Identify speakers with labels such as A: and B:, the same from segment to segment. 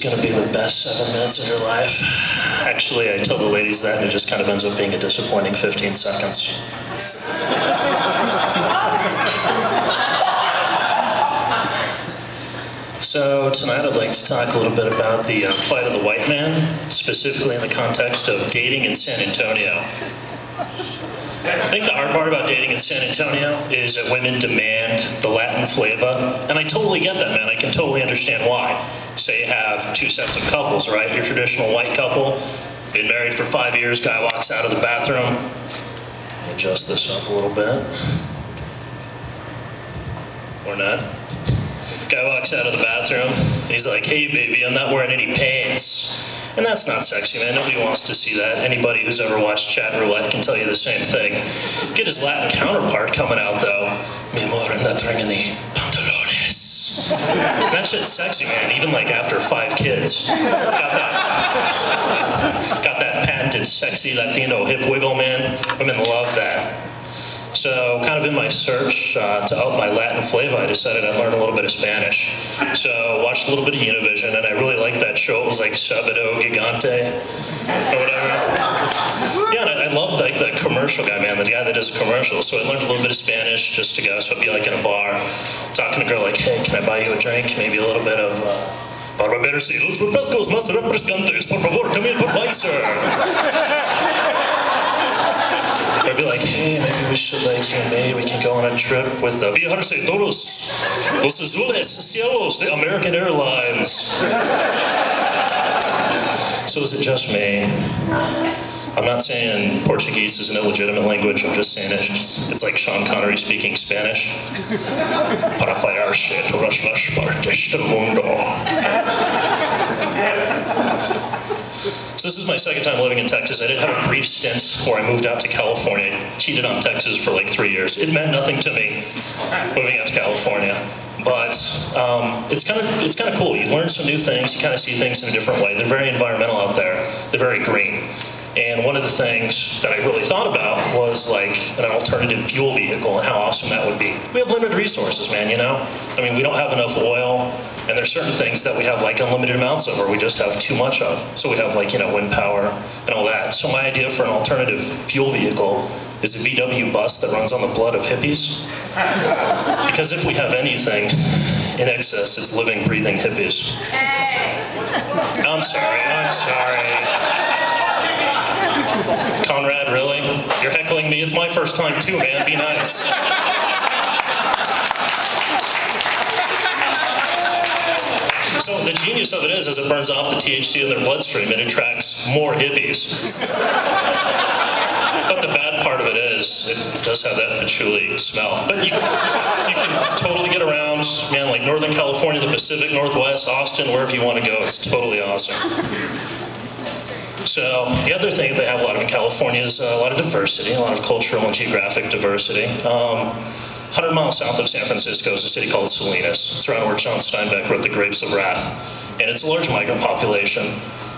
A: gonna be the best 7 minutes of your life. Actually, I tell the ladies that, and it just kind of ends up being a disappointing 15 seconds. So tonight I'd like to talk a little bit about the plight of the white man, specifically in the context of dating in San Antonio. I think the hard part about dating in San Antonio is that women demand the Latin flavor, and I totally get that, man. I can totally understand why. Say you have two sets of couples, right? Your traditional white couple, been married for 5 years, guy walks out of the bathroom. Adjust this up a little bit. Or not. Guy walks out of the bathroom, and he's like, hey baby, I'm not wearing any pants. And that's not sexy, man. Nobody wants to see that. Anybody who's ever watched Chat Roulette can tell you the same thing. Get his Latin counterpart coming out, though. Mi amor, I'm not wearing any pantalones. That shit's sexy, man, even like after 5 kids. Got that patented sexy Latino hip wiggle, man. Women love that. So, kind of in my search to up my Latin flavor, I decided I'd learn a little bit of Spanish. So, watched a little bit of Univision, and I really liked that show. It was like Sábado Gigante, or whatever. Yeah, and I loved like the commercial guy, man, the guy that does commercials. So I learned a little bit of Spanish just to go. So I'd be like in a bar, talking to a girl like, hey, can I buy you a drink? Maybe a little bit of, para ver si los refrescos más refrescantes, por favor, también por Weiser. I'd be like, hey, maybe we should, like, maybe we can go on a trip with viajarse todos los azules cielos de American Airlines. So is it just me? I'm not saying Portuguese is an illegitimate language, I'm just saying it's like Sean Connery speaking Spanish. Para fallarse todas las partes del mundo. So this is my second time living in Texas. I did have a brief stint where I moved out to California. I cheated on Texas for like 3 years. It meant nothing to me moving out to California. But it's kind of cool. You learn some new things. You kind of see things in a different way. They're very environmental out there. They're very green. And one of the things that I really thought about was like an alternative fuel vehicle and how awesome that would be. We have limited resources, man, you know? I mean, we don't have enough oil, and there's certain things that we have like unlimited amounts of, or we just have too much of. So we have like, you know, wind power and all that. So my idea for an alternative fuel vehicle is a VW bus that runs on the blood of hippies. Because if we have anything in excess, it's living, breathing hippies. I'm sorry. Conrad, really? You're heckling me? It's my first time too, man. Be nice. So the genius of it is, as it burns off the THC in their bloodstream, it attracts more hippies. But the bad part of it is, it does have that patchouli smell. But you can totally get around, man, like Northern California, the Pacific Northwest, Austin, wherever you want to go. It's totally awesome. So the other thing that they have a lot of in California is a lot of diversity, a lot of cultural and geographic diversity. 100 miles south of San Francisco is a city called Salinas. It's around where John Steinbeck wrote The Grapes of Wrath. And it's a large migrant population.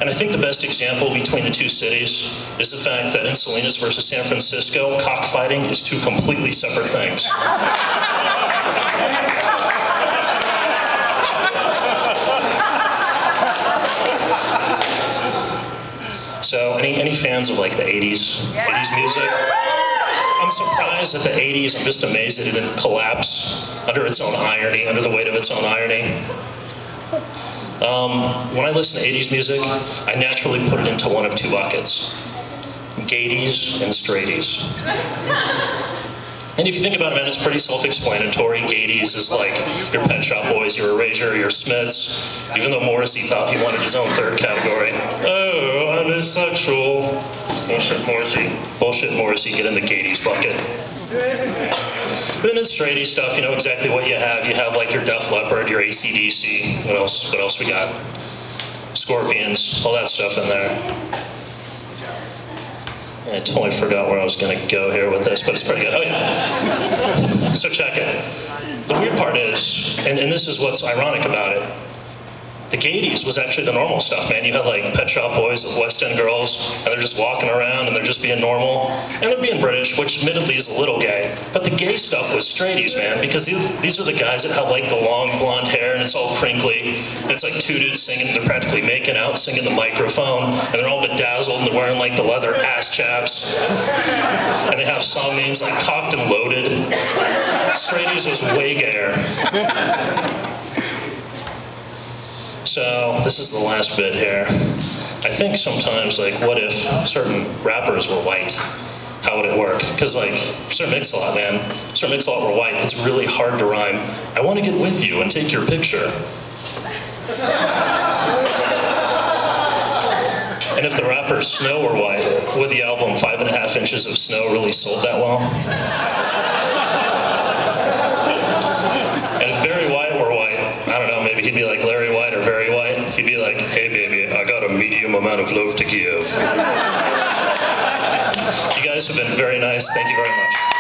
A: And I think the best example between the two cities is the fact that in Salinas versus San Francisco, cockfighting is two completely separate things. So, any fans of like the 80s music? I'm surprised at the 80s. I'm just amazed that it didn't collapse under its own irony, under the weight of its own irony. When I listen to 80s music, I naturally put it into one of two buckets: gaities and straighties. And if you think about it, man, it's pretty self-explanatory. Gaities is like your Pet Shop Boys, your Erasure, your Smiths, even though Morrissey thought he wanted his own third category. Oh, I'm asexual. Bullshit, Morrissey. Bullshit, Morrissey, get in the gaities bucket. Then in straighty stuff, you know exactly what you have. You have like your Def Leppard, your AC/DC. What else we got? Scorpions, all that stuff in there. I totally forgot where I was going to go here with this, but it's pretty good. Oh yeah. So check it. The weird part is, and this is what's ironic about it, The Gaities was actually the normal stuff, man. You had like Pet Shop Boys with West End girls, and they're just walking around and they're just being normal. And they're being British, which admittedly is a little gay. But the gay stuff was straighties, man, because these are the guys that have like the long blonde hair and it's all crinkly. And it's like two dudes singing, they're practically making out, singing the microphone, and they're all bedazzled and they're wearing like the leather ass chaps. And they have song names like Cocked and Loaded. Straighties was way gayer. So this is the last bit here. I think sometimes, like, what if certain rappers were white? How would it work? Because, like, Sir Mix-a-Lot, man. Sir Mix-a-Lot were white. It's really hard to rhyme. I want to get with you and take your picture. And if the rapper Snow were white, would the album 5.5 Inches of Snow really sold that well? And if Barry White were white, I don't know, maybe he'd be like Larry White or Very White. He'd be like, hey baby, I got a medium amount of love to give. You guys have been very nice. Thank you very much.